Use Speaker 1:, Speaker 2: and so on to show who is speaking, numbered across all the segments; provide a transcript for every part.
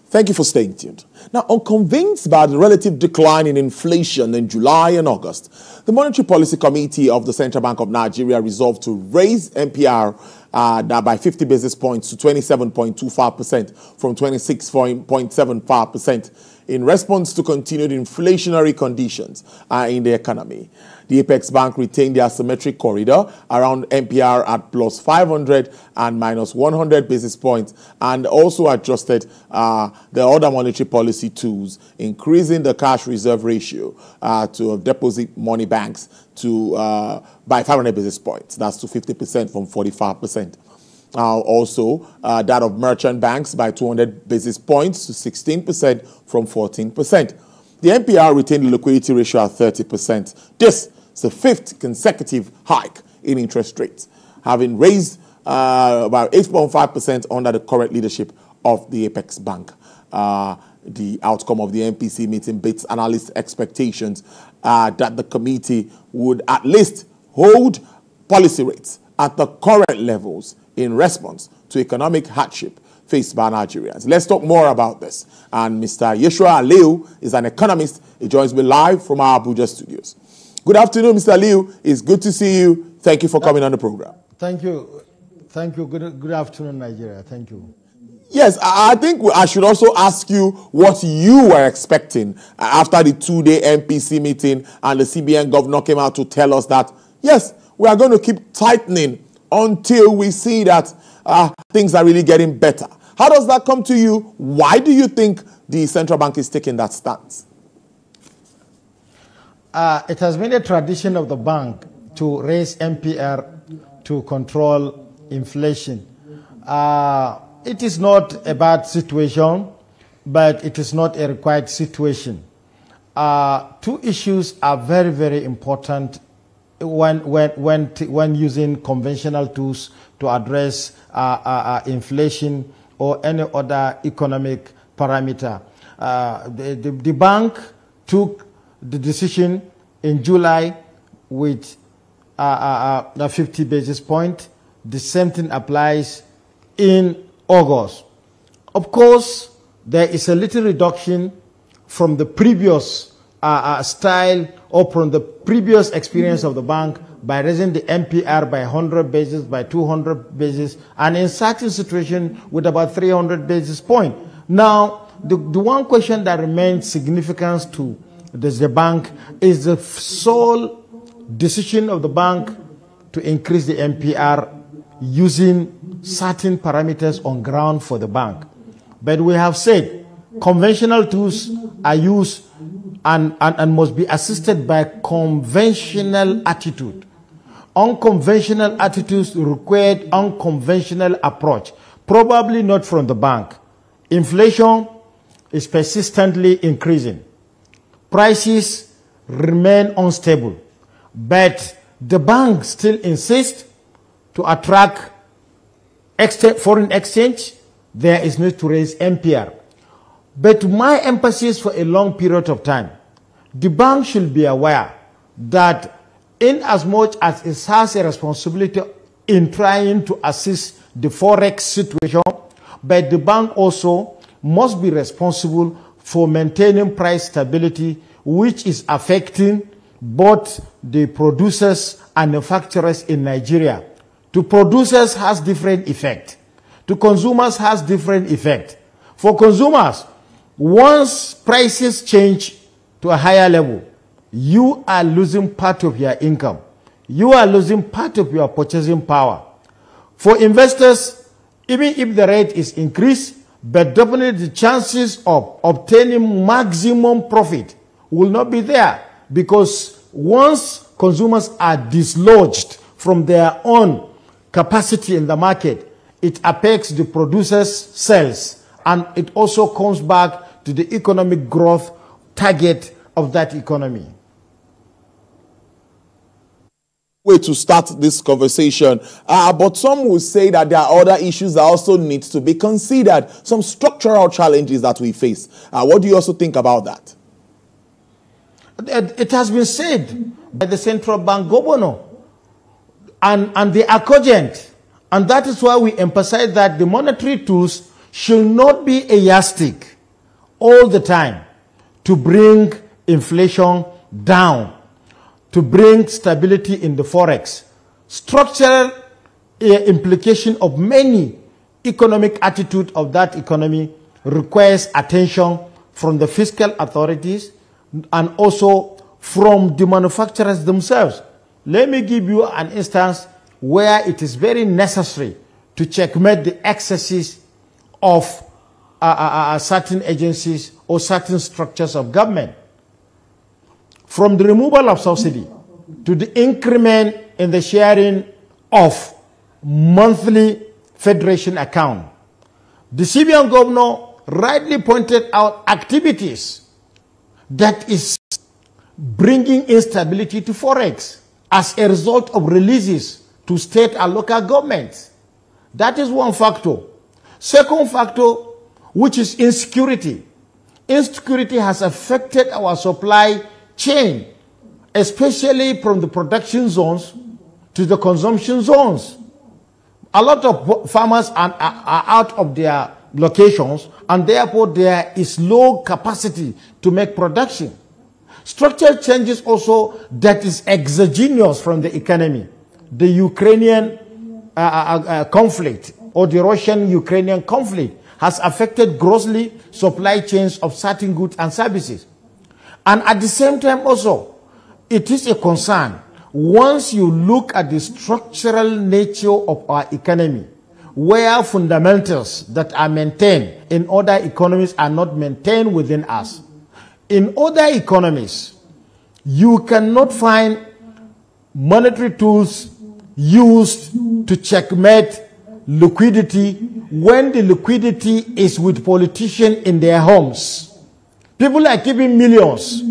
Speaker 1: Thank you for staying tuned. Now, unconvinced by the relative decline in inflation in July and August, the Monetary Policy Committee of the Central Bank of Nigeria resolved to raise MPR by 50 basis points to 27.25% from 26.75% in response to continued inflationary conditions in the economy. The Apex Bank retained the asymmetric corridor around MPR at plus 500 and minus 100 basis points, and also adjusted the other monetary policy tools, increasing the cash reserve ratio to deposit money banks to by 500 basis points. That's to 50% from 45%. Also, that of merchant banks by 200 basis points to 16% from 14%. The MPR retained the liquidity ratio at 30%. This is the fifth consecutive hike in interest rates, having raised about 8.5% under the current leadership of the Apex Bank. The outcome of the MPC meeting beats analysts' expectations that the committee would at least hold policy rates at the current levels in response to economic hardship faced by Nigerians. Let's talk more about this. And Mr. Yeshua Aliu is an economist. He joins me live from our Abuja studios. Good afternoon, Mr. Aliu. It's good to see you. Thank you for coming on the program.
Speaker 2: Thank you. Thank you. Good afternoon, Nigeria. Thank you.
Speaker 1: Yes, I think I should also ask you what you were expecting after the two-day MPC meeting and the CBN governor came out to tell us that, yes, we are going to keep tightening until we see that things are really getting better. How does that come to you? Why do you think the central bank is taking that stance?
Speaker 2: It has been a tradition of the bank to raise MPR to control inflation. It is not a bad situation, but it is not a required situation. Two issues are very, very important when using conventional tools to address inflation or any other economic parameter. The bank took the decision in July with a 50 basis point. The same thing applies in August. Of course, there is a little reduction from the previous style or from the previous experience of the bank by raising the MPR by 100 basis, by 200 basis, and in certain situations with about 300 basis point. Now, the one question that remains significant to the bank is the sole decision of the bank to increase the MPR using certain parameters on ground for the bank. But we have said conventional tools are used and must be assisted by conventional attitude. Unconventional attitudes require unconventional approach, probably not from the bank. Inflation is persistently increasing. Prices remain unstable, but the bank still insists to attract foreign exchange. There is need to raise MPR. But my emphasis for a long period of time, the bank should be aware that in as much as it has a responsibility in trying to assist the forex situation, but the bank also must be responsible for maintaining price stability, which is affecting both the producers and manufacturers in Nigeria. To producers has different effect. To consumers has different effect. For consumers, once prices change to a higher level, you are losing part of your income. You are losing part of your purchasing power. For investors, even if the rate is increased, but definitely the chances of obtaining maximum profit will not be there, because once consumers are dislodged from their own capacity in the market, it affects the producers' sales, and it also comes back to the economic growth target of that economy.
Speaker 1: Way to start this conversation, but some will say that there are other issues that also need to be considered, some structural challenges that we face. What do you also think about that?
Speaker 2: It has been said by the central bank governor, and they are cogent, and that is why we emphasize that the monetary tools should not be a yardstick all the time to bring inflation down, to bring stability in the forex. Structural implication of many economic attitude of that economy requires attention from the fiscal authorities and also from the manufacturers themselves. Let me give you an instance where it is very necessary to checkmate the excesses of certain agencies or certain structures of government. From the removal of subsidy to the increment in the sharing of monthly federation account, the CBN governor rightly pointed out activities that is bringing instability to forex as a result of releases to state and local governments. That is one factor. Second factor, which is insecurity. Insecurity has affected our supply chain, especially from the production zones to the consumption zones. A lot of farmers are out of their locations, and therefore there is low capacity to make production. Structural changes also that is exogenous from the economy. The Ukrainian conflict or the Russian-Ukrainian conflict has affected grossly supply chains of certain goods and services. And at the same time also, it is a concern once you look at the structural nature of our economy, where fundamentals that are maintained in other economies are not maintained within us. In other economies, you cannot find monetary tools used to checkmate liquidity when the liquidity is with politicians in their homes. People are keeping millions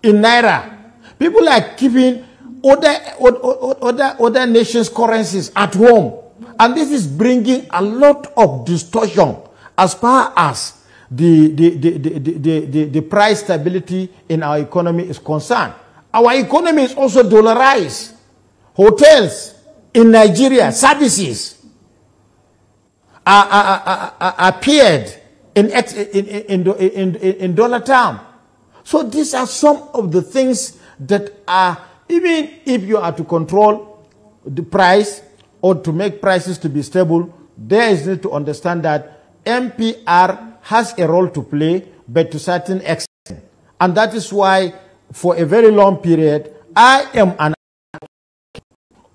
Speaker 2: in naira. People are keeping other nations' currencies at home. And this is bringing a lot of distortion as far as the price stability in our economy is concerned. Our economy is also dollarized. Hotels in Nigeria, services appeared in dollar term. So these are some of the things that are, even if you are to control the price or to make prices to be stable, there is need to understand that MPR has a role to play, but to certain extent. And that is why, for a very long period, I am an advocate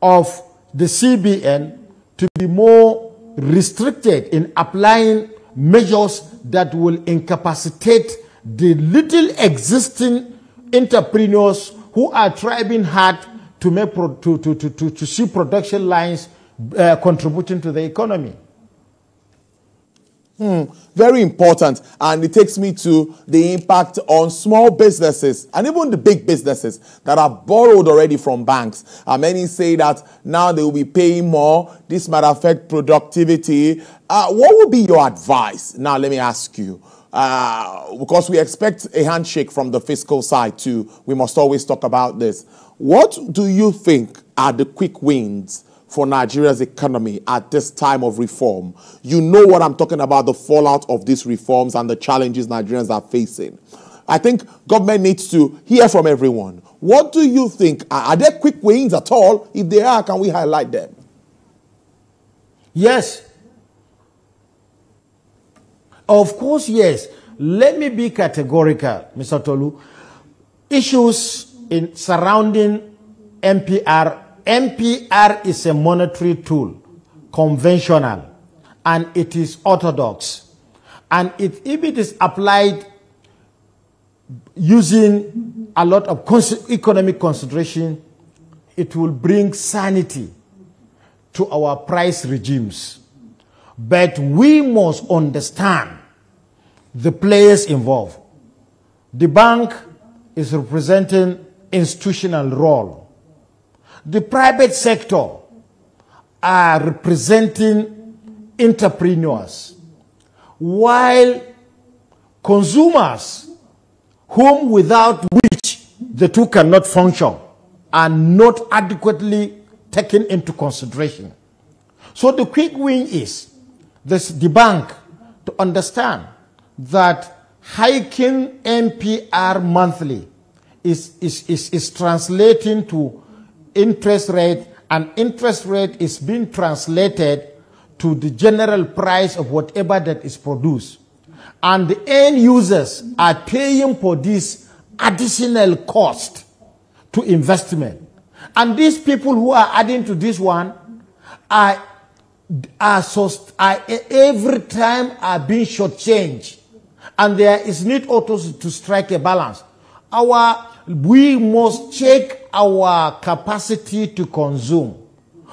Speaker 2: of the CBN to be more restricted in applying measures that will incapacitate the little existing entrepreneurs who are trying hard to make to see production lines contributing to the economy.
Speaker 1: Very important, and it takes me to the impact on small businesses and even the big businesses that have borrowed already from banks. Many say that now they will be paying more. This might affect productivity. What would be your advice? Now, let me ask you, because we expect a handshake from the fiscal side too. We must always talk about this. What do you think are the quick wins for Nigeria's economy at this time of reform? You know what I'm talking about, the fallout of these reforms and the challenges Nigerians are facing. I think government needs to hear from everyone. What do you think? Are there quick wins at all? If they are, can we highlight them?
Speaker 2: Yes. Of course, yes. Let me be categorical, Mr. Tolu. Issues surrounding MPR. MPR is a monetary tool, conventional, and it is orthodox. And if it is applied using a lot of economic consideration, it will bring sanity to our price regimes. But we must understand the players involved. The bank is representing institutional role. The private sector are representing entrepreneurs, while consumers, whom without which the two cannot function, are not adequately taken into consideration. So the quick win is the bank to understand that hiking MPR monthly is translating to interest rate, and interest rate is being translated to the general price of whatever that is produced. And the end users are paying for this additional cost to investment. And these people who are adding to this one are every time are being shortchanged. And there is need also to strike a balance. We must check our capacity to consume.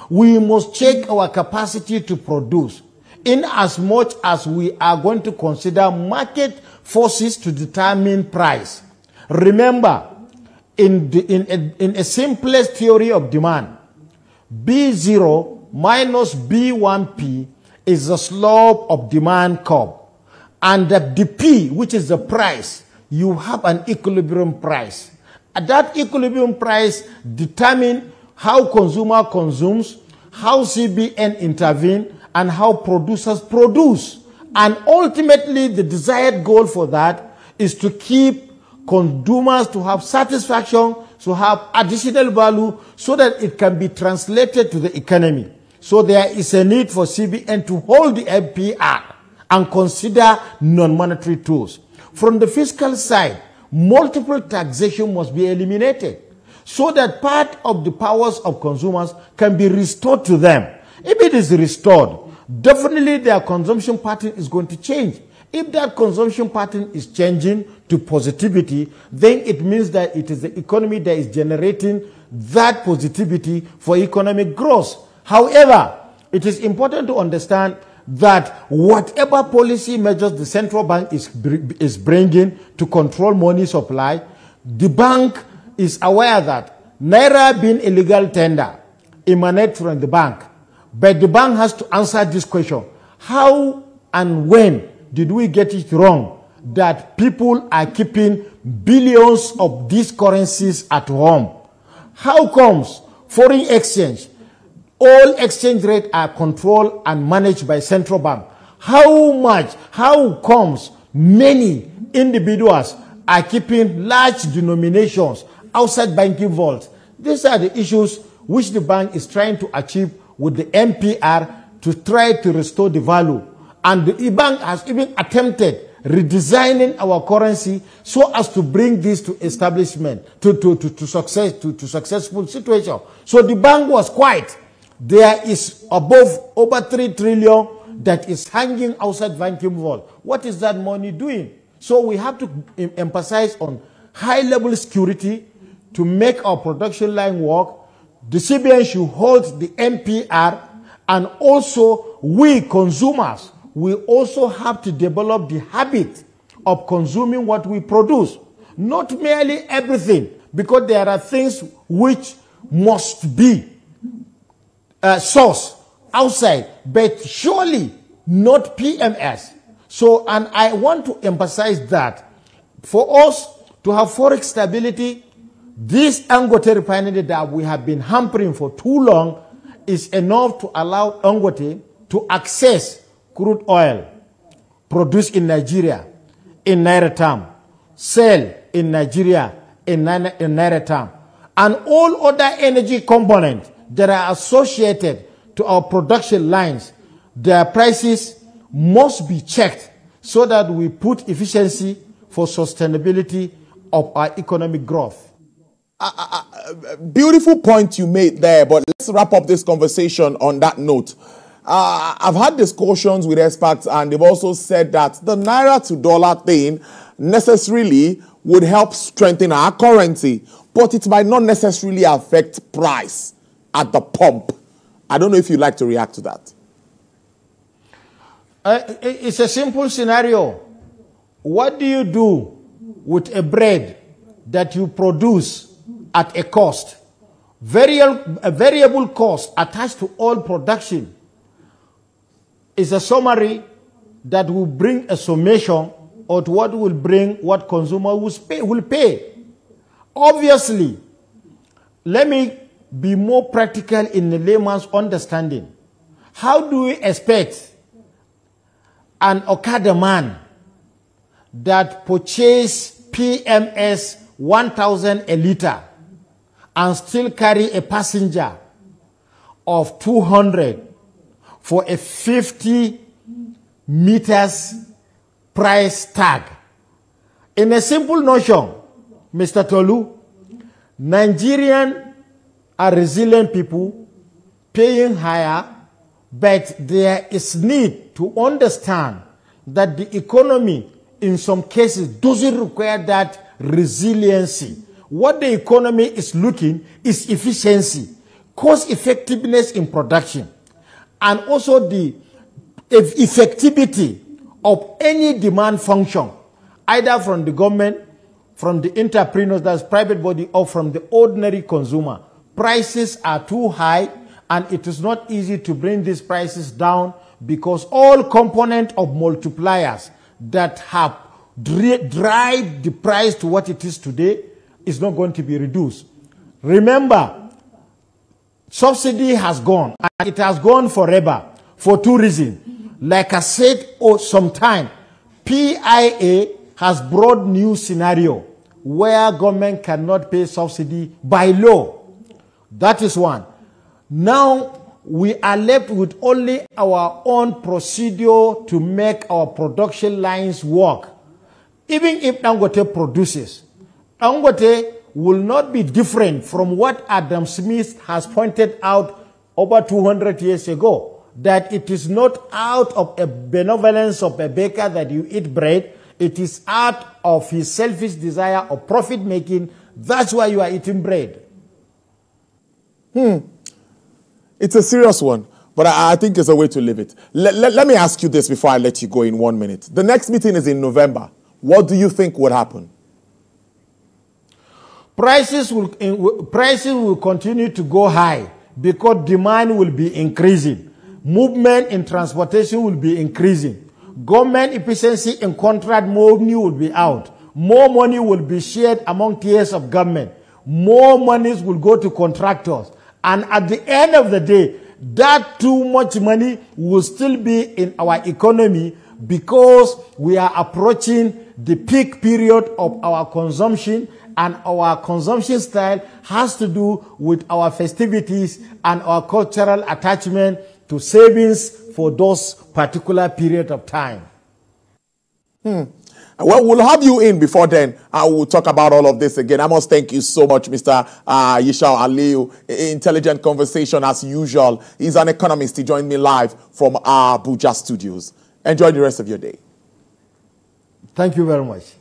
Speaker 2: We must check our capacity to produce, in as much as we are going to consider market forces to determine price. Remember, in a simplest theory of demand, B0 minus B1P is the slope of demand curve. And the P, which is the price, you have an equilibrium price. At that equilibrium price determines how consumer consumes, how CBN intervene, and how producers produce. And ultimately, the desired goal for that is to keep consumers to have satisfaction, to have additional value, so that it can be translated to the economy. So there is a need for CBN to hold the MPR and consider non-monetary tools. From the fiscal side, multiple taxation must be eliminated so that part of the powers of consumers can be restored to them. If it is restored, definitely their consumption pattern is going to change. If that consumption pattern is changing to positivity, then it means that it is the economy that is generating that positivity for economic growth. However, it is important to understand that whatever policy measures the central bank is bringing to control money supply, the bank is aware that Naira being illegal tender emanates from the bank. But the bank has to answer this question. How and when did we get it wrong that people are keeping billions of these currencies at home? How comes foreign exchange, all exchange rates are controlled and managed by central bank? How comes many individuals are keeping large denominations outside banking vaults? These are the issues which the bank is trying to achieve with the MPR to try to restore the value. And the bank has even attempted redesigning our currency so as to bring this to establishment, to successful situation. So the bank was quiet. There is over 3 trillion that is hanging outside banking vault. What is that money doing? So we have to emphasize on high-level security to make our production line work. The CBN should hold the MPR, and also we consumers, we also have to develop the habit of consuming what we produce. Not merely everything, because there are things which must be sourced outside, but surely not PMS. So, and I want to emphasize that for us to have forex stability, this Dangote refinery that we have been hampering for too long is enough to allow Dangote to access crude oil produced in Nigeria in Naira term, sell in Nigeria in Naira term, and all other energy components that are associated to our production lines. Their prices must be checked so that we put efficiency for sustainability of our economic growth.
Speaker 1: Beautiful point you made there, but let's wrap up this conversation on that note. I've had discussions with experts, and they've also said that the Naira to dollar thing necessarily would help strengthen our currency, but it might not necessarily affect price at the pump. I don't know if you'd like to react to that.
Speaker 2: It's a simple scenario. What do you do with a bread that you produce at a cost? A variable cost attached to all production is a summary that will bring a summation or to what will bring what consumer will pay. Obviously, let me be more practical in the layman's understanding. How do we expect an Okada man that purchase PMS 1,000 a liter and still carry a passenger of 200 for a 50 meters price tag. In a simple notion, Mr. Tolu, Nigerians are resilient people paying higher, but there is need to understand that the economy in some cases doesn't require that resiliency. What the economy is looking is efficiency, cost effectiveness in production, and also the effectivity of any demand function, either from the government, from the entrepreneurs, that's private body, or from the ordinary consumer. Prices are too high, and it is not easy to bring these prices down because all components of multipliers that have drive the price to what it is today is not going to be reduced. Remember, subsidy has gone, and it has gone forever for two reasons. Like I said, sometime, PIA has brought new scenario where government cannot pay subsidy by law. That is one. Now, we are left with only our own procedure to make our production lines work. Even if Dangote produces, Dangote will not be different from what Adam Smith has pointed out over 200 years ago, that it is not out of a benevolence of a baker that you eat bread. It is out of his selfish desire of profit making. That's why you are eating bread.
Speaker 1: It's a serious one, but I think there's a way to live it. Let me ask you this before I let you go in 1 minute. The next meeting is in November. What do you think would happen?
Speaker 2: Prices will continue to go high because demand will be increasing. Movement in transportation will be increasing. Government efficiency in contract money will be out. More money will be shared among tiers of government. More monies will go to contractors. And at the end of the day, that too much money will still be in our economy because we are approaching the peak period of our consumption, and our consumption style has to do with our festivities and our cultural attachment to savings for those particular period of time.
Speaker 1: Well, we'll have you in before then. I will talk about all of this again. I must thank you so much, Mr. Yishau Aliyu. Intelligent conversation as usual. He's an economist. He joined me live from our Abuja studios. Enjoy the rest of your day.
Speaker 2: Thank you very much.